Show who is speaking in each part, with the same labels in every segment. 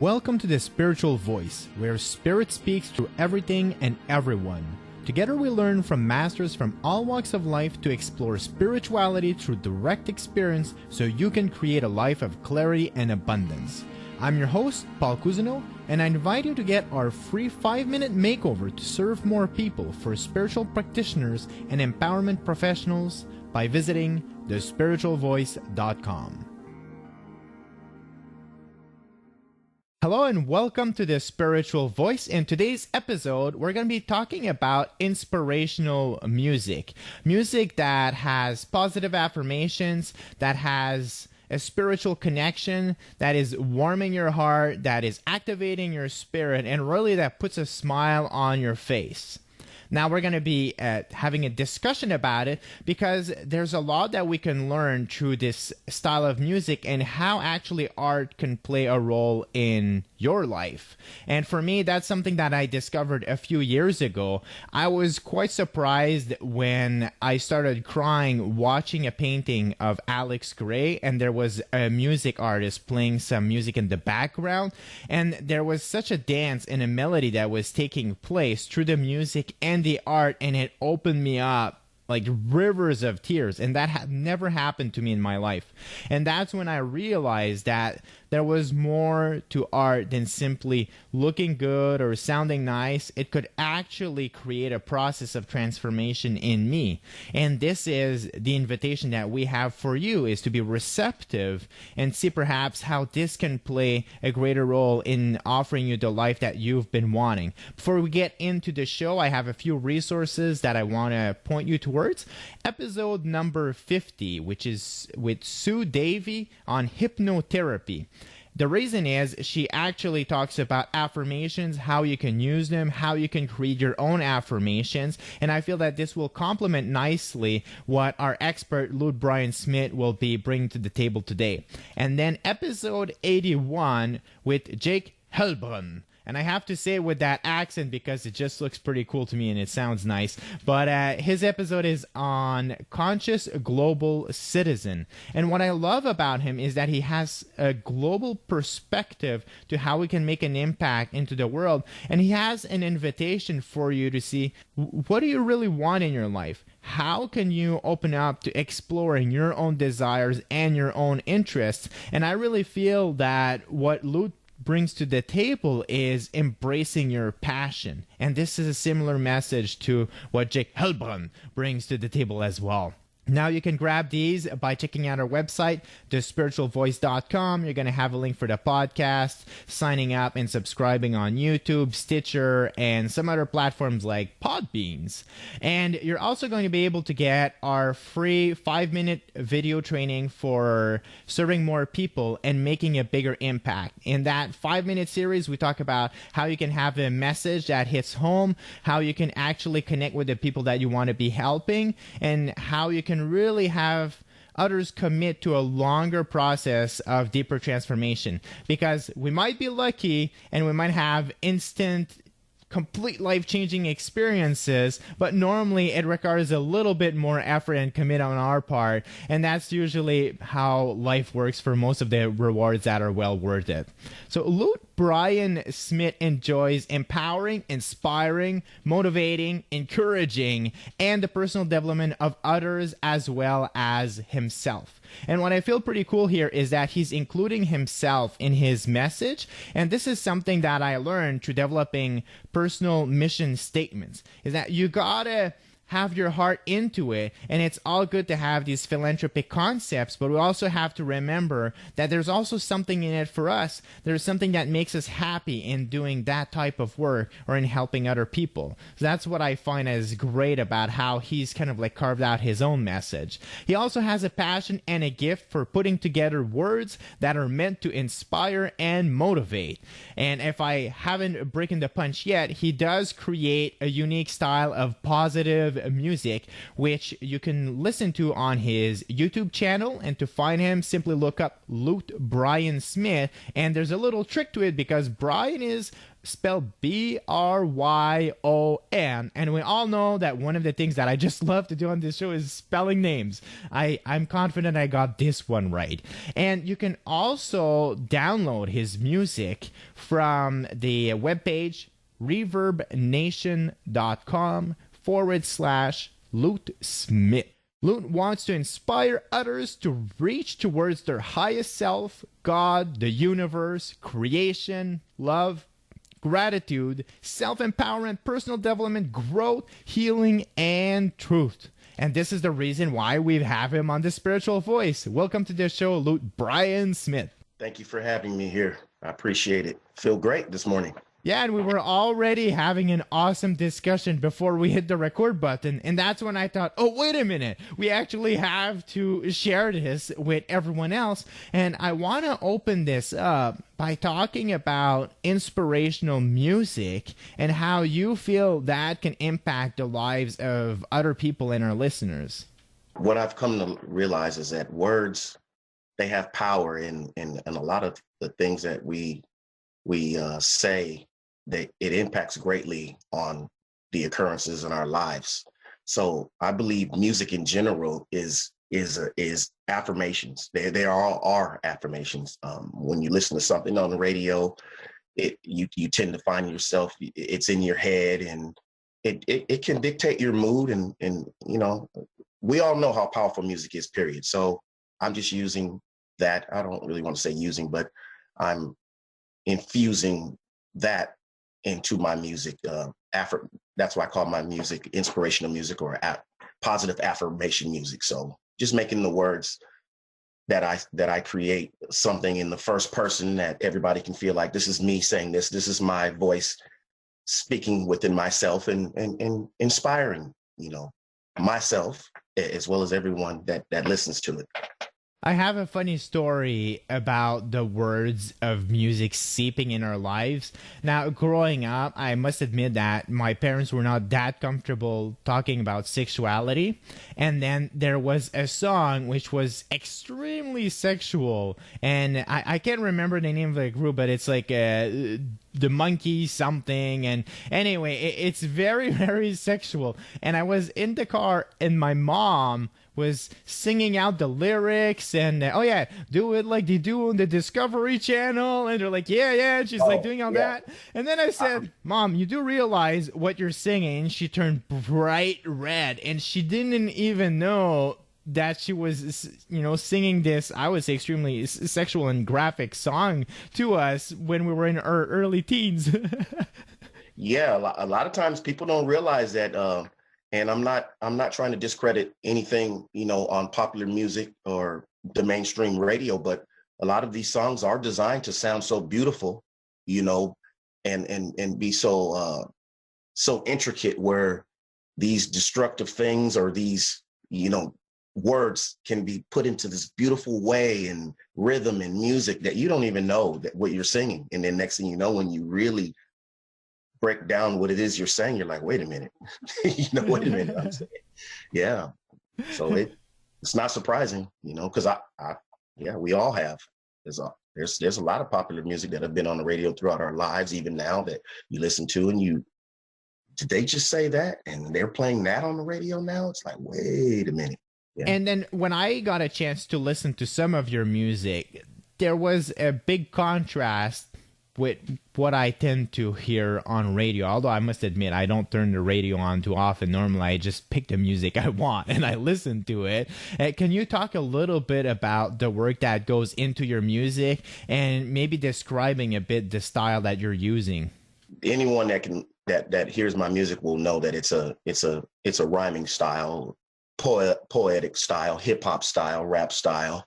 Speaker 1: Welcome to the Spiritual Voice, where Spirit speaks through everything and everyone. Together we learn from masters from all walks of life to explore spirituality through direct experience so you can create a life of clarity and abundance. I'm your host, Pol Cousineau, and I invite you to get our free 5-minute makeover to serve more people for spiritual practitioners and empowerment professionals by visiting thespiritualvoice.com. Hello and welcome to the Spiritual Voice. In today's episode, we're going to be talking about inspirational music. Music that has positive affirmations, that has a spiritual connection, that is warming your heart, that is activating your spirit, and really that puts a smile on your face. Now we're going to be having a discussion about it because there's a lot that we can learn through this style of music and how actually art can play a role in your life. And for me, that's something that I discovered a few years ago. I was quite surprised when I started crying watching a painting of Alex Grey, and there was a music artist playing some music in the background, and there was such a dance and a melody that was taking place through the music and the art, and it opened me up like rivers of tears, and that had never happened to me in my life. And that's when I realized that there was more to art than simply looking good or sounding nice. It could actually create a process of transformation in me. And this is the invitation that we have for you, is to be receptive and see perhaps how this can play a greater role in offering you the life that you've been wanting. Before we get into the show, I have a few resources that I want to point you towards. Episode number 50, which is with Sue Davy on hypnotherapy. The reason is she actually talks about affirmations, how you can use them, how you can create your own affirmations, and I feel that this will complement nicely what our expert Bryon Smith will be bringing to the table today. And then episode 81 with Jake Helbrun. And I have to say it with that accent because it just looks pretty cool to me and it sounds nice. But his episode is on Conscious Global Citizen. And what I love about him is that he has a global perspective to how we can make an impact into the world. And he has an invitation for you to see, what do you really want in your life? How can you open up to exploring your own desires and your own interests? And I really feel that what Lou brings to the table is embracing your passion. And this is a similar message to what Jake Helbrun brings to the table as well. Now you can grab these by checking out our website, thespiritualvoice.com. You're going to have a link for the podcast, signing up and subscribing on YouTube, Stitcher, and some other platforms like Podbeans. And you're also going to be able to get our free 5-minute video training for serving more people and making a bigger impact. In that 5-minute series, we talk about how you can have a message that hits home, how you can actually connect with the people that you want to be helping, and how you can really have others commit to a longer process of deeper transformation, because we might be lucky and we might have instant complete life-changing experiences, but normally it requires a little bit more effort and commit on our part, and that's usually how life works for most of the rewards that are well worth it. So Bryon Smith enjoys empowering, inspiring, motivating, encouraging, and the personal development of others as well as himself. And what I feel pretty cool here is that he's including himself in his message, and this is something that I learned through developing personal mission statements, is that you gotta have your heart into it, and it's all good to have these philanthropic concepts, but we also have to remember that there's also something in it for us. There's something that makes us happy in doing that type of work or in helping other people. So that's what I find as great about how he's kind of like carved out his own message. He also has a passion and a gift for putting together words that are meant to inspire and motivate. And if I haven't broken the punch yet, he does create a unique style of positive music, which you can listen to on his YouTube channel. And to find him, simply look up Lute Bryon Smith. And there's a little trick to it because Bryon is spelled Bryon, and we all know that one of the things that I just love to do on this show is spelling names. I'm confident I got this one right. And you can also download his music from the webpage reverbnation.com/Lute Smith. Lute wants to inspire others to reach towards their highest self, God, the universe, creation, love, gratitude, self-empowerment, personal development, growth, healing, and truth. And this is the reason why we have him on The Spiritual Voice. Welcome to the show, Lute Bryon Smith.
Speaker 2: Thank you for having me here. I appreciate it. Feel great this morning.
Speaker 1: Yeah, and we were already having an awesome discussion before we hit the record button. And that's when I thought, oh, wait a minute. We actually have to share this with everyone else. And I want to open this up by talking about inspirational music and how you feel that can impact the lives of other people and our listeners.
Speaker 2: What I've come to realize is that words, they have power in a lot of the things that we say. That it impacts greatly on the occurrences in our lives. So I believe music in general is affirmations. They all are affirmations. When you listen to something on the radio, you tend to find yourself, it's in your head, and it can dictate your mood. And you know, we all know how powerful music is, period. So I'm just using that. I don't really want to say using, but I'm infusing that into my music. That's why I call my music inspirational music or positive affirmation music. So just making the words that I create something in the first person that everybody can feel like this is me saying this. This is my voice speaking within myself and inspiring, you know, myself as well as everyone that listens to it.
Speaker 1: I have a funny story about the words of music seeping in our lives. Now, growing up, I must admit that my parents were not that comfortable talking about sexuality. And then there was a song which was extremely sexual. And I can't remember the name of the group, but it's like the monkey something. And anyway, it's very, very sexual. And I was in the car and my mom was singing out the lyrics and oh yeah, do it like they do on the Discovery Channel, and they're like yeah, and she's like doing all that. And then I said, Mom, you do realize what you're singing? And she turned bright red, and she didn't even know that she was, you know, singing this, I would say, extremely sexual and graphic song to us when we were in our early teens.
Speaker 2: Yeah, a lot of times people don't realize that. And I'm not trying to discredit anything, you know, on popular music or the mainstream radio, but a lot of these songs are designed to sound so beautiful, you know, and be so intricate, where these destructive things or these, you know, words can be put into this beautiful way and rhythm and music that you don't even know that what you're singing. And then next thing you know, when you really break down what it is you're saying, you're like, wait a minute, wait a minute. I'm saying, yeah. So it's not surprising, you know, because we all have. There's a lot of popular music that have been on the radio throughout our lives, even now, that you listen to, and did they just say that? And they're playing that on the radio now? It's like, wait a minute. Yeah.
Speaker 1: And then when I got a chance to listen to some of your music, there was a big contrast with what I tend to hear on radio. Although I must admit, I don't turn the radio on too often. Normally, I just pick the music I want and I listen to it. Can you talk a little bit about the work that goes into your music and maybe describing a bit the style that you're using?
Speaker 2: Anyone that hears my music will know that it's a rhyming style, poetic style, hip hop style, rap style.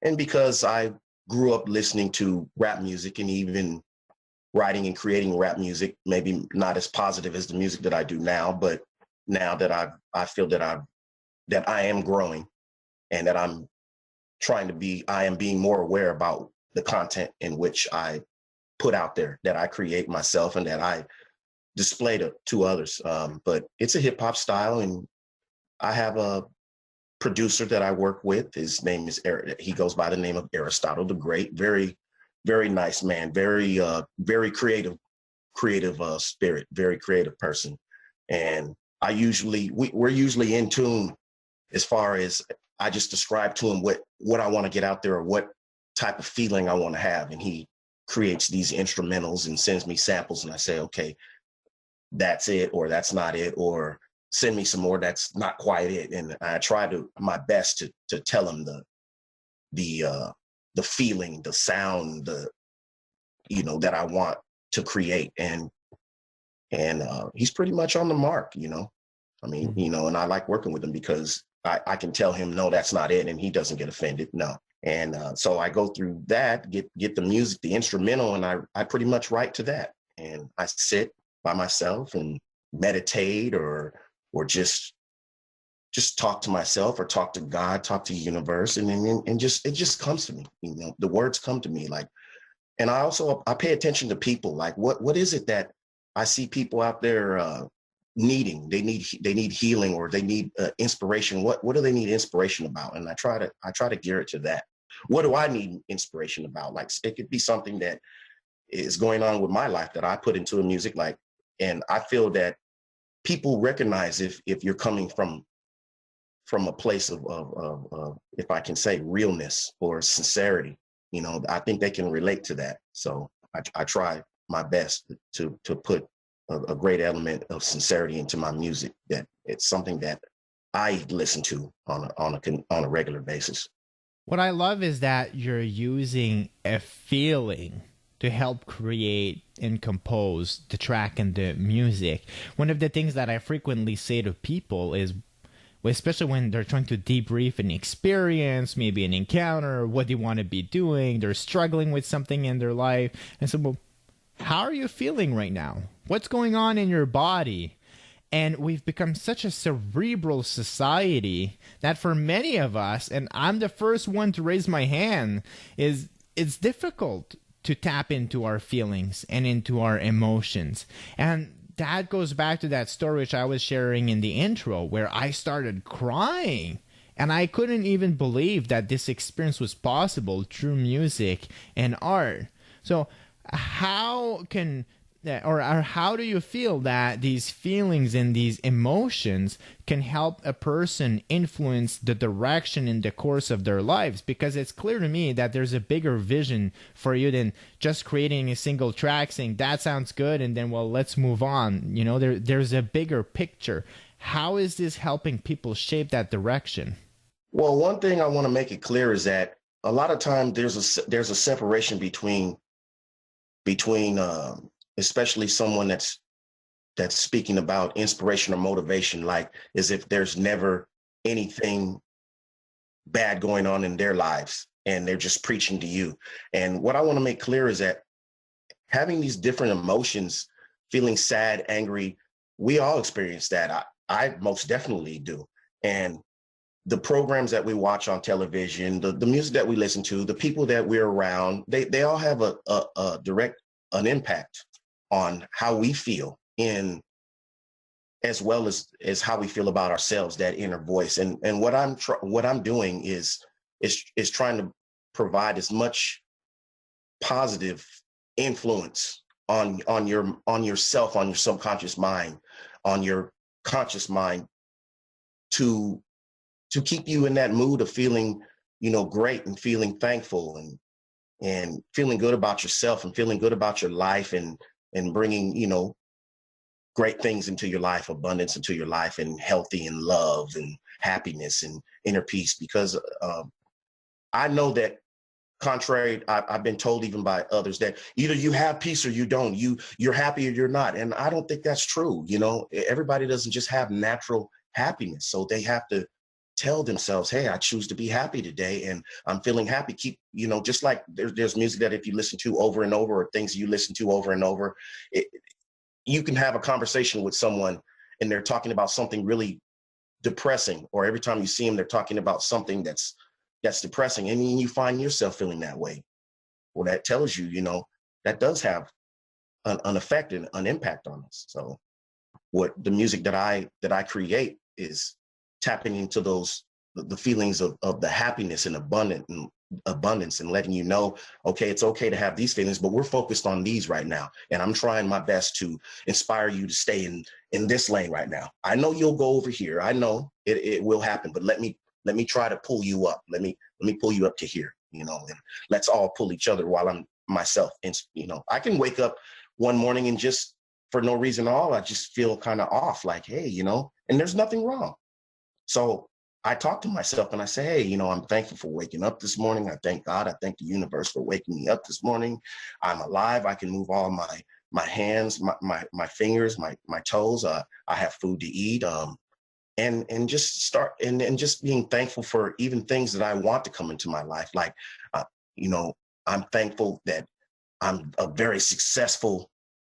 Speaker 2: And because I grew up listening to rap music and even writing and creating rap music, maybe not as positive as the music that I do now, but now that I feel that I am growing and that I am being more aware about the content in which I put out there, that I create myself, and that I display to others. But it's a hip hop style, and I have a producer that I work with. His name is Eric. He goes by the name of Aristotle the Great. Very, very nice man. Very, very creative spirit. Very creative person. And we're usually in tune as far as I just describe to him what I want to get out there or what type of feeling I want to have, and he creates these instrumentals and sends me samples, and I say, okay, that's it, or that's not it, or send me some more, that's not quite it. And I try my best to tell him the feeling, the sound, that I want to create. And he's pretty much on the mark, I mean, and I like working with him because I can tell him, no, that's not it. And he doesn't get offended. No. And so I go through that, get the music, the instrumental, and I pretty much write to that. And I sit by myself and meditate or just talk to myself or talk to God, talk to the universe. And it just comes to me, the words come to me and I pay attention to people. Like, what is it that I see people out there needing? They need healing, or they need inspiration. What do they need inspiration about? And I try to gear it to that. What do I need inspiration about? Like, it could be something that is going on with my life that I put into the music. And I feel that people recognize if you're coming from a place of if I can say, realness or sincerity. I think they can relate to that. So I try my best to put a great element of sincerity into my music, that it's something that I listen to on a regular basis.
Speaker 1: What I love is that you're using a feeling to help create and compose the track and the music. One of the things that I frequently say to people is, especially when they're trying to debrief an experience, maybe an encounter, what they want to be doing, they're struggling with something in their life. And so, well, how are you feeling right now? What's going on in your body? And we've become such a cerebral society that for many of us, and I'm the first one to raise my hand, it's difficult to tap into our feelings and into our emotions. And that goes back to that story which I was sharing in the intro, where I started crying. And I couldn't even believe that this experience was possible through music and art. So how do you feel that these feelings and these emotions can help a person influence the direction in the course of their lives? Because it's clear to me that there's a bigger vision for you than just creating a single track, saying that sounds good, and then, well, let's move on. There's a bigger picture. How is this helping people shape that direction?
Speaker 2: Well, one thing I want to make it clear is that a lot of times there's a separation between especially someone that's speaking about inspiration or motivation, like as if there's never anything bad going on in their lives and they're just preaching to you. And what I want to make clear is that having these different emotions, feeling sad, angry, we all experience that. I most definitely do. And the programs that we watch on television, the music that we listen to, the people that we're around, they all have a direct impact on how we feel, as well as how we feel about ourselves, that inner voice. And what I'm doing is trying to provide as much positive influence on yourself, on your subconscious mind, on your conscious mind, to keep you in that mood of feeling, great, and feeling thankful, and feeling good about yourself, and feeling good about your life, and bringing, great things into your life, abundance into your life, and healthy and love and happiness and inner peace. Because I know that, contrary, I've been told even by others, that either you have peace or you don't. You're happy or you're not. And I don't think that's true. Everybody doesn't just have natural happiness. So they have to tell themselves, hey, I choose to be happy today, and I'm feeling happy. Keep, just like there's music that if you listen to over and over, or things you listen to over and over, you can have a conversation with someone and they're talking about something really depressing, or every time you see them, they're talking about something that's depressing, and then you find yourself feeling that way. Well, that tells you, that does have an effect and an impact on us. So what the music that I create is tapping into those the feelings of the happiness and abundance and letting you know, okay, it's okay to have these feelings, but we're focused on these right now. And I'm trying my best to inspire you to stay in this lane right now. I know you'll go over here. I know it will happen, but let me try to pull you up. Let me pull you up to here, and let's all pull each other while I'm myself. And, I can wake up one morning and just for no reason at all, I just feel kind of off, like, hey, and there's nothing wrong. So I talk to myself and I say, hey, I'm thankful for waking up this morning. I thank God. I thank the universe for waking me up this morning. I'm alive. I can move all my hands, my fingers, my toes. I have food to eat. And just start and just being thankful for even things that I want to come into my life. Like, I'm thankful that I'm a very successful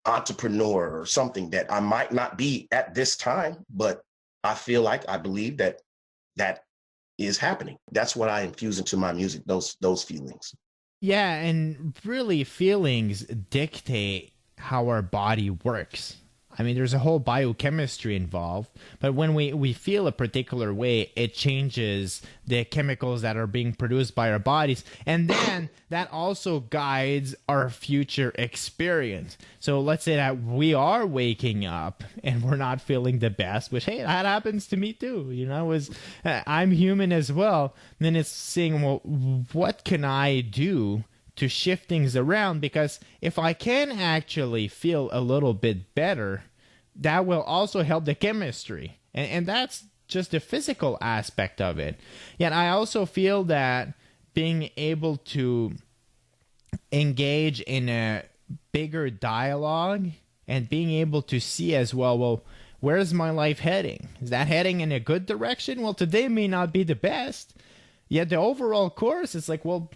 Speaker 2: entrepreneur or something that I might not be at this time, but I believe that is happening. That's what I infuse into my music, those feelings.
Speaker 1: Yeah, and really feelings dictate how our body works. I mean, there's a whole biochemistry involved, but when we feel a particular way, it changes the chemicals that are being produced by our bodies. And then that also guides our future experience. So let's say that we are waking up and we're not feeling the best, which, hey, that happens to me too. I'm human as well. And then it's saying, well, what can I do to shift things around? Because if I can actually feel a little bit better, that will also help the chemistry. And that's just the physical aspect of it. Yet I also feel that being able to engage in a bigger dialogue and being able to see as well, where's my life heading? Is that heading in a good direction? Well, today may not be the best. Yet the overall course is like, well,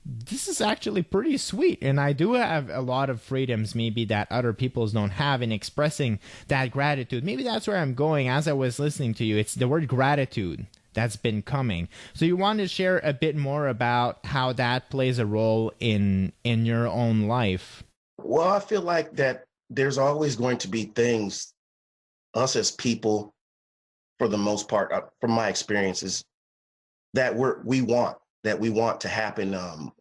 Speaker 1: this is actually pretty sweet. And I do have a lot of freedoms maybe that other peoples don't have in expressing that gratitude. Maybe that's where I'm going as I was listening to you. It's the word gratitude that's been coming. So you want to share a bit more about how that plays a role in your own life?
Speaker 2: Well, I feel like that there's always going to be things, us as people, for the most part, from my experiences, that we want to happen.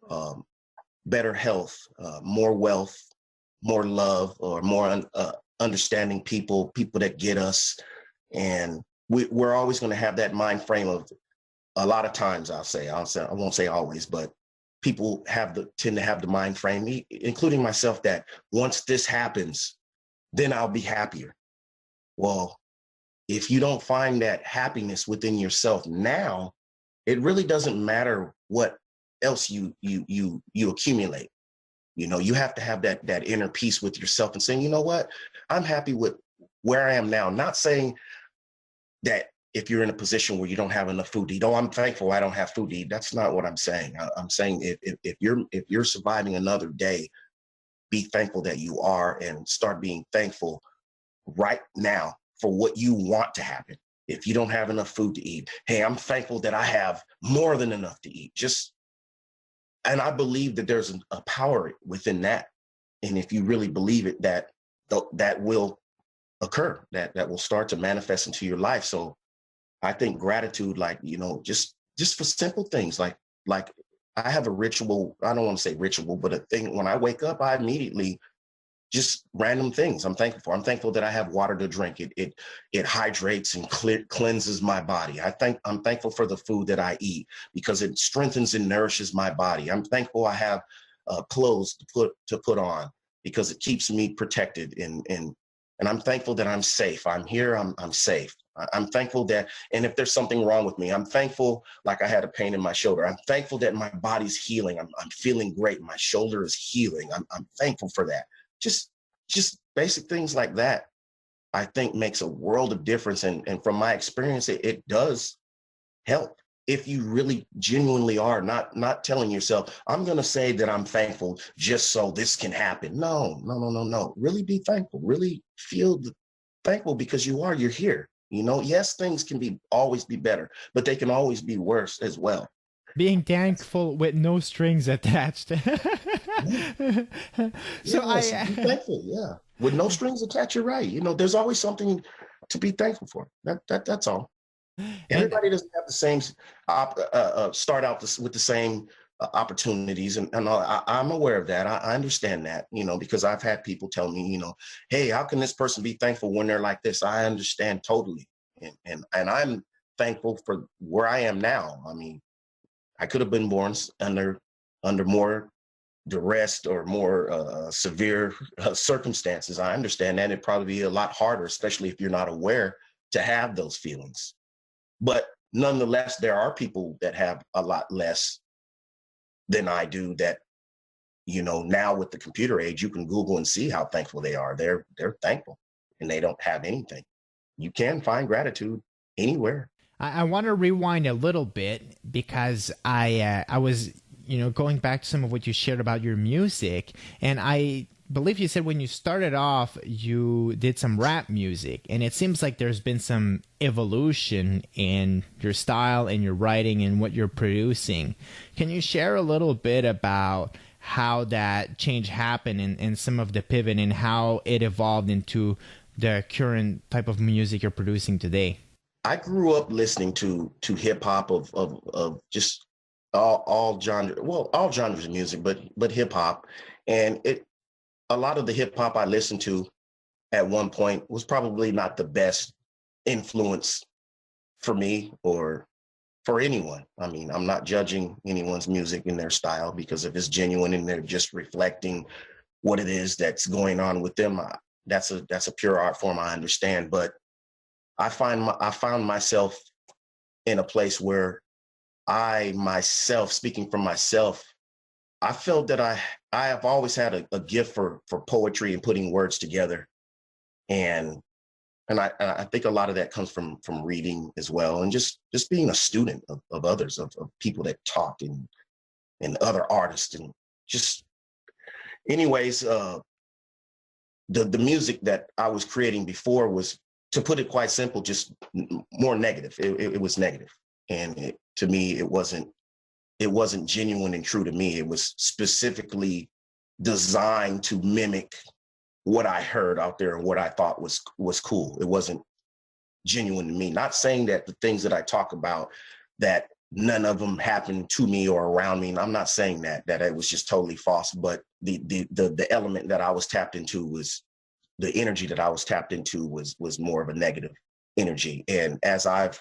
Speaker 2: Better health, more wealth, more love, or more understanding people that get us. And we're always going to have that mind frame of, a lot of times I won't say always, but people tend to have the mind frame, including myself, that once this happens, then I'll be happier. Well, if you don't find that happiness within yourself now, it really doesn't matter what else you accumulate. You have to have that inner peace with yourself and saying, you know what, I'm happy with where I am now. Not saying that if you're in a position where you don't have enough food to eat, oh, I'm thankful I don't have food to eat. That's not what I'm saying. I'm saying if you're surviving another day, be thankful that you are, and start being thankful right now for what you want to happen. If you don't have enough food to eat, hey, I'm thankful that I have more than enough to eat. And I believe that there's a power within that. And if you really believe it, that will occur, that will start to manifest into your life. So I think gratitude, like, just for simple things, like I have a ritual. I don't want to say ritual, but a thing. When I wake up, I immediately, just random things I'm thankful for. I'm thankful that I have water to drink. It hydrates and cleanses my body. I'm thankful for the food that I eat because it strengthens and nourishes my body. I'm thankful I have clothes to put on because it keeps me protected. And I'm thankful that I'm safe. I'm here. I'm safe. I'm thankful that, and if there's something wrong with me, I'm thankful, like I had a pain in my shoulder. I'm thankful that my body's healing. I'm feeling great. My shoulder is healing. I'm thankful for that. Just basic things like that, I think, makes a world of difference. And from my experience, it does help. If you really genuinely are not telling yourself, I'm going to say that I'm thankful just so this can happen. No. Really be thankful. Really feel thankful because you're here. Yes, things can always be better, but they can always be worse as well.
Speaker 1: Being thankful with no strings attached.
Speaker 2: Yeah.
Speaker 1: So
Speaker 2: Yes, be thankful. Yeah, with no strings attached. You're right. There's always something to be thankful for. That's all.
Speaker 1: and
Speaker 2: Everybody doesn't have the same start out with the same opportunities, and I'm aware of that. I understand that, because I've had people tell me, hey, how can this person be thankful when they're like this? I understand totally, and I'm thankful for where I am now. I mean, I could have been born under more duress or more severe circumstances. I understand that it'd probably be a lot harder, especially if you're not aware, to have those feelings. But nonetheless, there are people that have a lot less than I do that, now with the computer age, you can Google and see how thankful they are. They're thankful and they don't have anything. You can find gratitude anywhere.
Speaker 1: I want to rewind a little bit because I was going back to some of what you shared about your music, and I believe you said when you started off you did some rap music, and it seems like there's been some evolution in your style and your writing and what you're producing. Can you share a little bit about how that change happened and some of the pivot and how it evolved into the current type of music you're producing today?
Speaker 2: I grew up listening to hip hop of just all genre, well, all genres of music, but hip hop, and a lot of the hip hop I listened to at one point was probably not the best influence for me or for anyone. I mean, I'm not judging anyone's music and their style, because if it's genuine and they're just reflecting what it is that's going on with them, that's a pure art form. I understand, but I found myself in a place where I myself, speaking for myself, I felt that I have always had a gift for poetry and putting words together, and I think a lot of that comes from reading as well, and just being a student of others, of people that talk, and other artists, and just anyways, the music that I was creating before was, to put it quite simple, just more negative. It was negative, and to me, it wasn't genuine and true to me. It was specifically designed to mimic what I heard out there and what I thought was cool. It wasn't genuine to me. Not saying that the things that I talk about, that none of them happened to me or around me. And I'm not saying that it was just totally false, but the element that I was tapped into was, the energy that I was tapped into was more of a negative energy. And as I've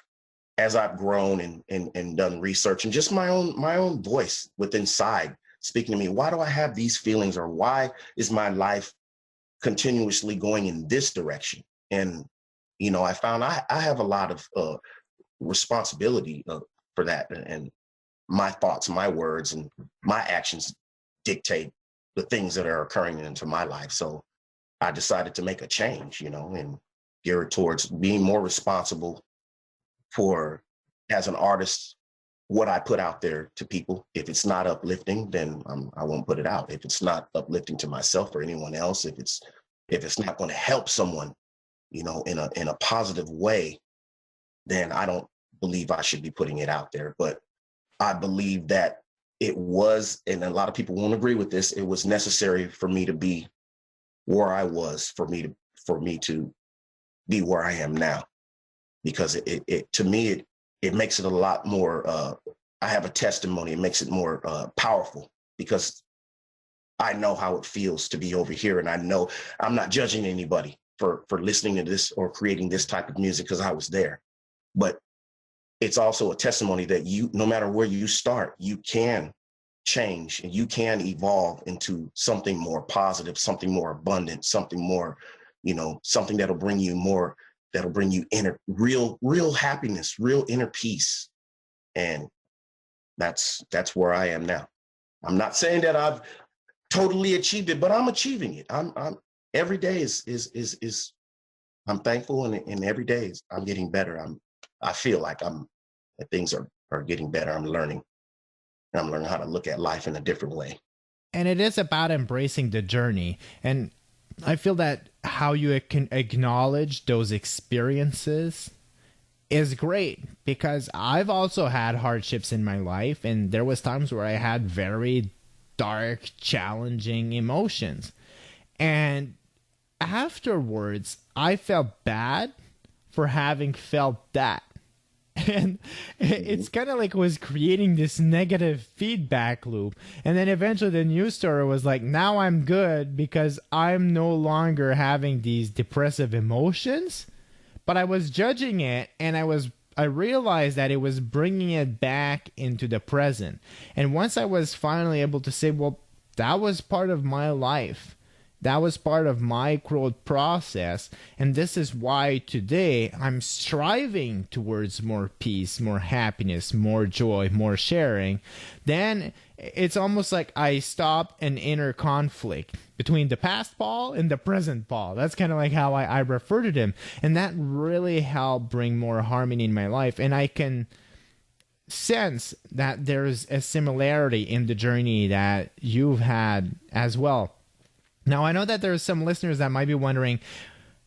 Speaker 2: grown and done research, and just my own voice within inside speaking to me, why do I have these feelings, or why is my life continuously going in this direction? And I found I have a lot of responsibility for that, and my thoughts, my words, and my actions dictate the things that are occurring into my life. So I decided to make a change, and gear it towards being more responsible for, as an artist, what I put out there to people. If it's not uplifting, then I won't put it out. If it's not uplifting to myself or anyone else, if it's not going to help someone, in a positive way, then I don't believe I should be putting it out there. But I believe that it was, and a lot of people won't agree with this, it was necessary for me to be where I was, for me to be where I am now, because it to me it makes it a lot more. I have a testimony. It makes it more powerful, because I know how it feels to be over here, and I know I'm not judging anybody for listening to this or creating this type of music, because I was there. But it's also a testimony that no matter where you start, you can change and you can evolve into something more positive, something more abundant, something more, something that'll bring you real happiness, real inner peace. And that's where I am now. I'm not saying that I've totally achieved it, but I'm achieving it. I'm every day is I'm thankful, and every day I'm getting better. I feel like that things are getting better. I'm learning how to look at life in a different way.
Speaker 1: And it is about embracing the journey. And I feel that how you can acknowledge those experiences is great because I've also had hardships in my life, and there was times where I had very dark, challenging emotions. And afterwards, I felt bad for having felt that. And
Speaker 2: Mhm.
Speaker 1: it's kind of like it was creating this negative feedback loop. And then eventually the news story was like, now I'm good because I'm no longer having these depressive emotions. But I was judging it, and I realized that it was bringing it back into the present. And once I was finally able to say, well, that was part of my life, that was part of my growth process. And this is why today I'm striving towards more peace, more happiness, more joy, more sharing. Then it's almost like I stopped an inner conflict between the past Paul and the present Paul. That's kind of like how I refer to him. And that really helped bring more harmony in my life. And I can sense that there's a similarity in the journey that you've had as well. Now, I know that there's some listeners that might be wondering,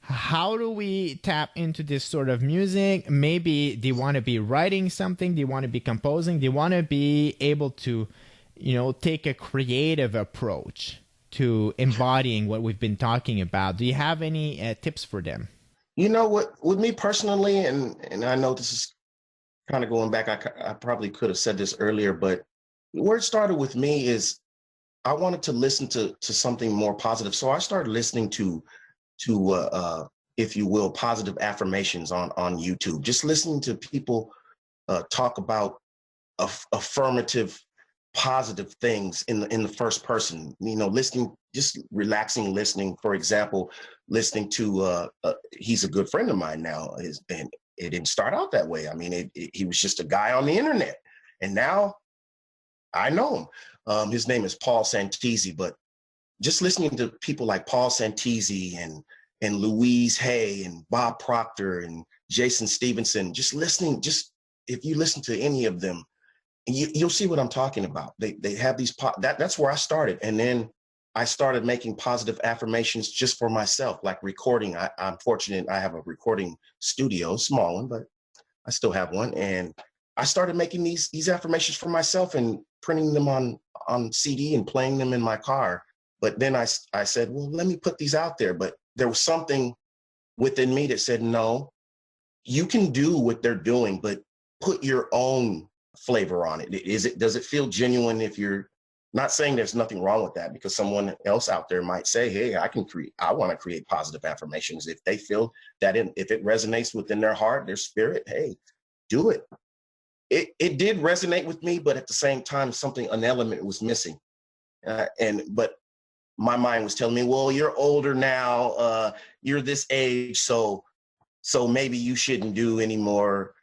Speaker 1: how do we tap into this sort of music? Maybe they want to be writing something, they want to be composing, they want to be able to, take a creative approach to embodying what we've been talking about. Do you have any tips for them?
Speaker 2: You know what? With me personally, and I know this is kind of going back. I probably could have said this earlier, but where it started with me is I wanted to listen to something more positive. So I started listening to if you will, positive affirmations on YouTube. Just listening to people talk about affirmative, positive things in the first person. Listening, just relaxing, listening. For example, listening to he's a good friend of mine now. And it didn't start out that way. I mean, he was just a guy on the internet, and now I know him. His name is Paul Santisi, but just listening to people like Paul Santisi and Louise Hay and Bob Proctor and Jason Stevenson, just listening, just if you listen to any of them, you'll see what I'm talking about. They have these that's where I started, and then I started making positive affirmations just for myself, like recording. I'm fortunate; I have a recording studio, small one, but I still have one, and I started making these affirmations for myself and printing them on CD and playing them in my car. But then I said, well, let me put these out there. But there was something within me that said, no, you can do what they're doing, but put your own flavor on it. Does it feel genuine? If you're not saying there's nothing wrong with that, because someone else out there might say, hey, I want to create positive affirmations. If they feel that if it resonates within their heart, their spirit, hey, do it. It did resonate with me, but at the same time, an element was missing. But my mind was telling me, well, you're older now, you're this age, so maybe you shouldn't do any more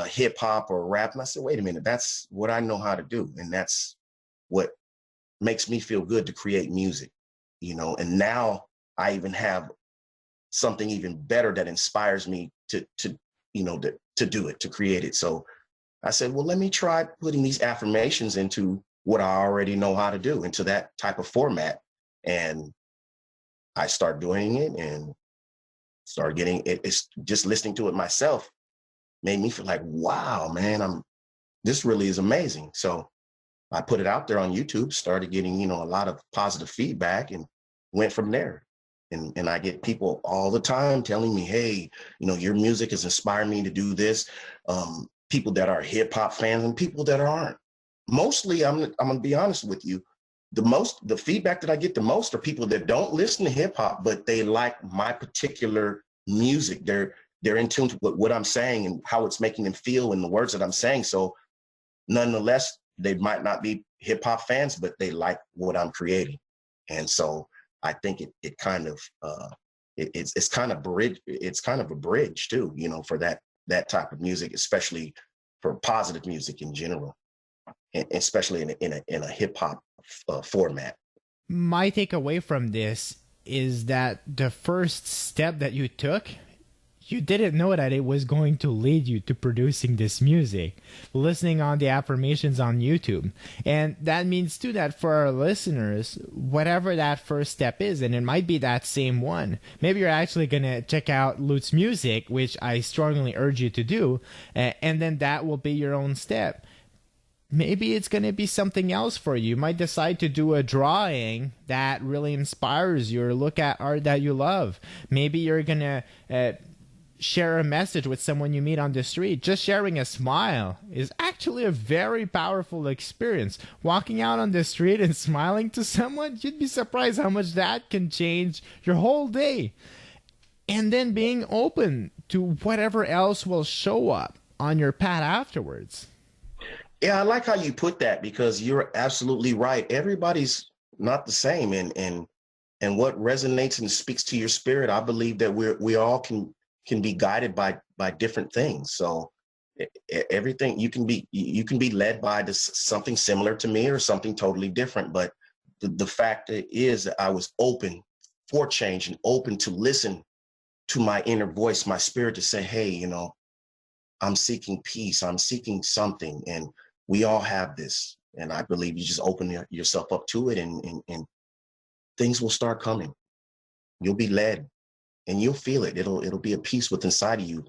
Speaker 2: hip hop or rap. And I said, wait a minute, that's what I know how to do, and that's what makes me feel good, to create music, And now I even have something even better that inspires me to do it, to create it. So I said, well, let me try putting these affirmations into what I already know how to do, into that type of format. And I started doing it and started getting it. It's just listening to it myself made me feel like, wow, man, this really is amazing. So I put it out there on YouTube, started getting, a lot of positive feedback, and went from there. And I get people all the time telling me, hey, your music has inspired me to do this. People that are hip hop fans and people that aren't. Mostly, I'm gonna be honest with you. The feedback that I get the most are people that don't listen to hip hop, but they like my particular music. They're in tune with what I'm saying and how it's making them feel and the words that I'm saying. So nonetheless, they might not be hip hop fans, but they like what I'm creating. And so I think it kind of it's kind of a bridge too, for that type of music, especially for positive music in general, and especially in a hip hop format.
Speaker 1: My takeaway from this is that the first step that you took, you didn't know that it was going to lead you to producing this music, listening on the affirmations on YouTube. And that means too that for our listeners, whatever that first step is, and it might be that same one, maybe you're actually going to check out Lute's music, which I strongly urge you to do, and then that will be your own step. Maybe it's going to be something else for you. You might decide to do a drawing that really inspires you, or look at art that you love. Maybe you're going to share a message with someone you meet on the street. Just sharing a smile is actually a very powerful experience. Walking out on the street and smiling to someone, you'd be surprised how much that can change your whole day. And then being open to whatever else will show up on your path afterwards.
Speaker 2: Yeah, I like how you put that, because you're absolutely right. Everybody's not the same, and what resonates and speaks to your spirit, I believe that we all can be guided by different things. So everything you can be led by something similar to me or something totally different. But the fact is that I was open for change and open to listen to my inner voice, my spirit, to say, hey, you know, I'm seeking peace. I'm seeking something. And we all have this. And I believe you just open yourself up to it, and things will start coming. You'll be led and you'll feel it. It'll be a peace within inside of you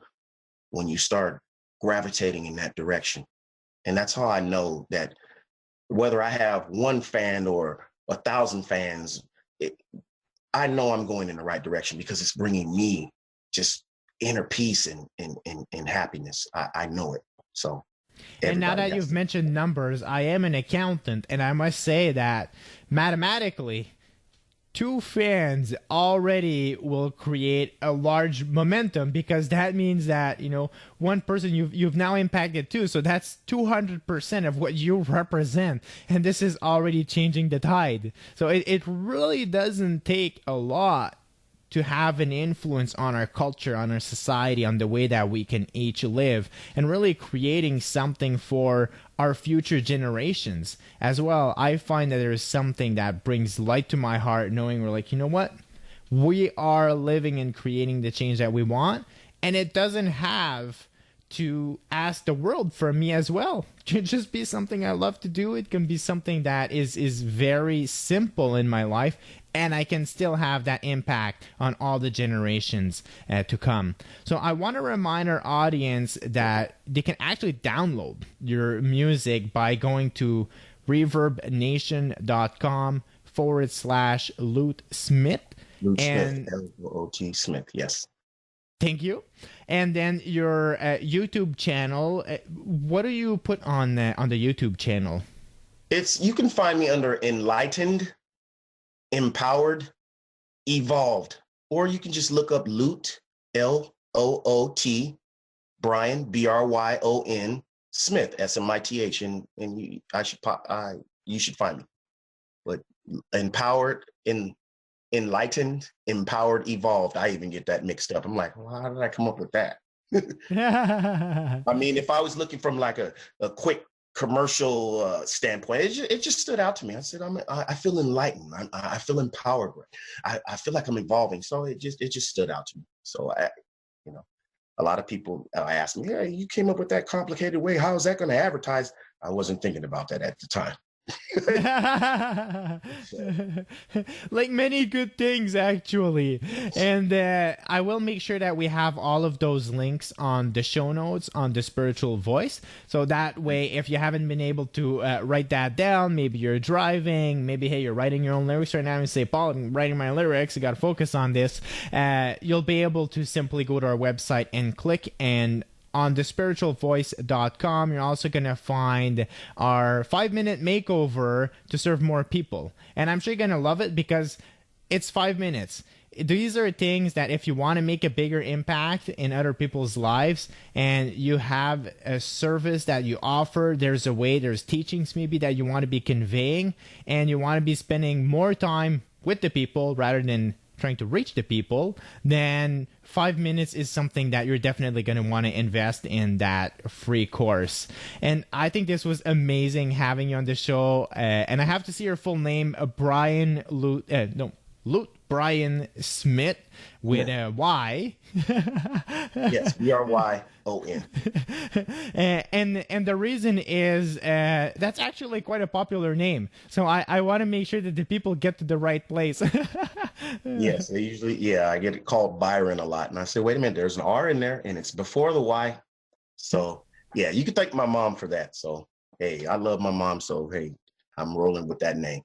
Speaker 2: when you start gravitating in that direction. And that's how I know that whether I have one fan or 1,000 fans, I know I'm going in the right direction, because it's bringing me just inner peace and happiness. I know it. So.
Speaker 1: And now that you've mentioned numbers, I am an accountant, and I must say that mathematically, 2 fans already will create a large momentum, because that means that, you know, one person you've now impacted 2, so that's 200% of what you represent, and this is already changing the tide. So it really doesn't take a lot to have an influence on our culture, on our society, on the way that we can each live, and really creating something for our future generations as well. I find that there is something that brings light to my heart, knowing we're like, you know what? We are living and creating the change that we want, and it doesn't have to ask the world for me as well. It can just be something I love to do. It can be something that is very simple in my life, and I can still have that impact on all the generations to come. So I want to remind our audience that they can actually download your music by going to reverbnation.com/Lute Smith.
Speaker 2: Lute Smith, L-O-O-T Smith, yes.
Speaker 1: Thank you. And then your YouTube channel, what do you put on the YouTube channel?
Speaker 2: You can find me under Enlightened, Empowered, Evolved, or you can just look up Lute, L-O-O-T, Bryon, B-R-Y-O-N, Smith, S-M-I-T-H, and you should find me. But Empowered, Enlightened, Empowered, Evolved. I even get that mixed up. I'm like, well, how did I come up with that? I mean, if I was looking from like a quick commercial standpoint, it just stood out to me. I said, I feel enlightened. I feel empowered. I feel like I'm evolving. So it just stood out to me. So a lot of people ask me, hey, you came up with that complicated way. How is that going to advertise? I wasn't thinking about that at the time.
Speaker 1: Like many good things, actually. And I will make sure that we have all of those links on the show notes on The Spiritual Voice, so that way if you haven't been able to write that down, maybe you're driving, maybe hey, you're writing your own lyrics right now and say, Paul, I'm writing my lyrics, I gotta focus on this, you'll be able to simply go to our website and click, and on thespiritualvoice.com, you're also going to find our 5-minute makeover to serve more people. And I'm sure you're going to love it, because it's 5 minutes. These are things that if you want to make a bigger impact in other people's lives, and you have a service that you offer, there's teachings maybe that you want to be conveying, and you want to be spending more time with the people rather than trying to reach the people, then 5 minutes is something that you're definitely going to want to invest in that free course. And I think this was amazing having you on the show. And I have to see your full name, Bryon Lute Bryon Smith with a Y.
Speaker 2: Yes, Bryon.
Speaker 1: And the reason is that's actually quite a popular name. So I want to make sure that the people get to the right place.
Speaker 2: Yes, they usually, I get it called Byron a lot. And I say, wait a minute, there's an R in there and it's before the Y. So, yeah, you can thank my mom for that. So, hey, I love my mom. So, hey, I'm rolling with that name.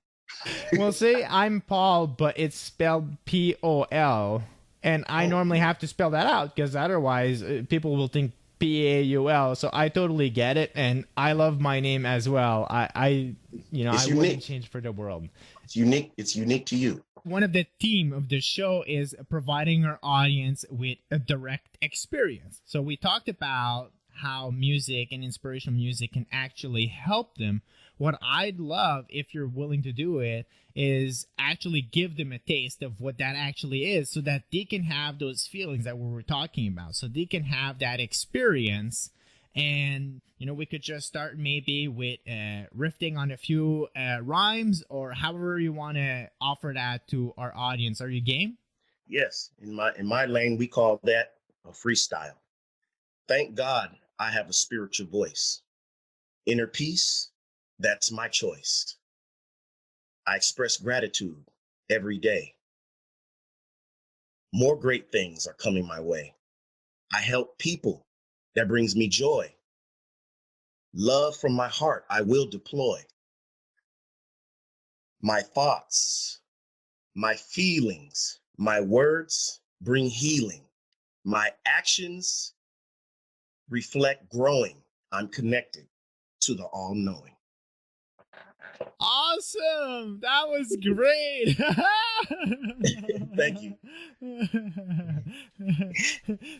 Speaker 1: Well, say I'm Paul, but it's spelled P-O-L. And I normally have to spell that out because otherwise people will think P-A-U-L. So I totally get it. And I love my name as well. I wouldn't change for the world.
Speaker 2: It's unique. It's unique to you.
Speaker 1: One of the theme of the show is providing our audience with a direct experience. So we talked about how music and inspirational music can actually help them. What I'd love, if you're willing to do it, is actually give them a taste of what that actually is so that they can have those feelings that we were talking about. So they can have that experience. And, we could just start maybe with riffing on a few rhymes or however you want to offer that to our audience. Are you game?
Speaker 2: Yes. In my lane, we call that a freestyle. Thank God I have a spiritual voice. Inner peace, that's my choice. I express gratitude every day. More great things are coming my way. I help people. That brings me joy. Love from my heart, I will deploy. My thoughts, my feelings, my words bring healing. My actions reflect growing. I'm connected to the all-knowing.
Speaker 1: Awesome! That was great.
Speaker 2: Thank you.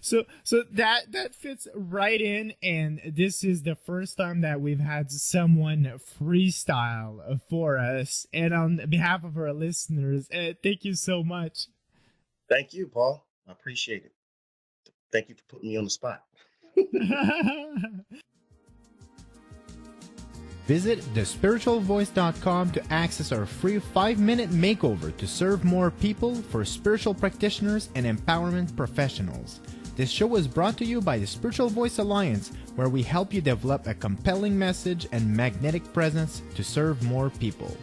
Speaker 1: So that fits right in, and this is the first time that we've had someone freestyle for us. And on behalf of our listeners, thank you so much.
Speaker 2: Thank you, Paul. I appreciate it. Thank you for putting me on the spot.
Speaker 1: Visit thespiritualvoice.com to access our free 5-minute makeover to serve more people for spiritual practitioners and empowerment professionals. This show was brought to you by the Spiritual Voice Alliance, where we help you develop a compelling message and magnetic presence to serve more people.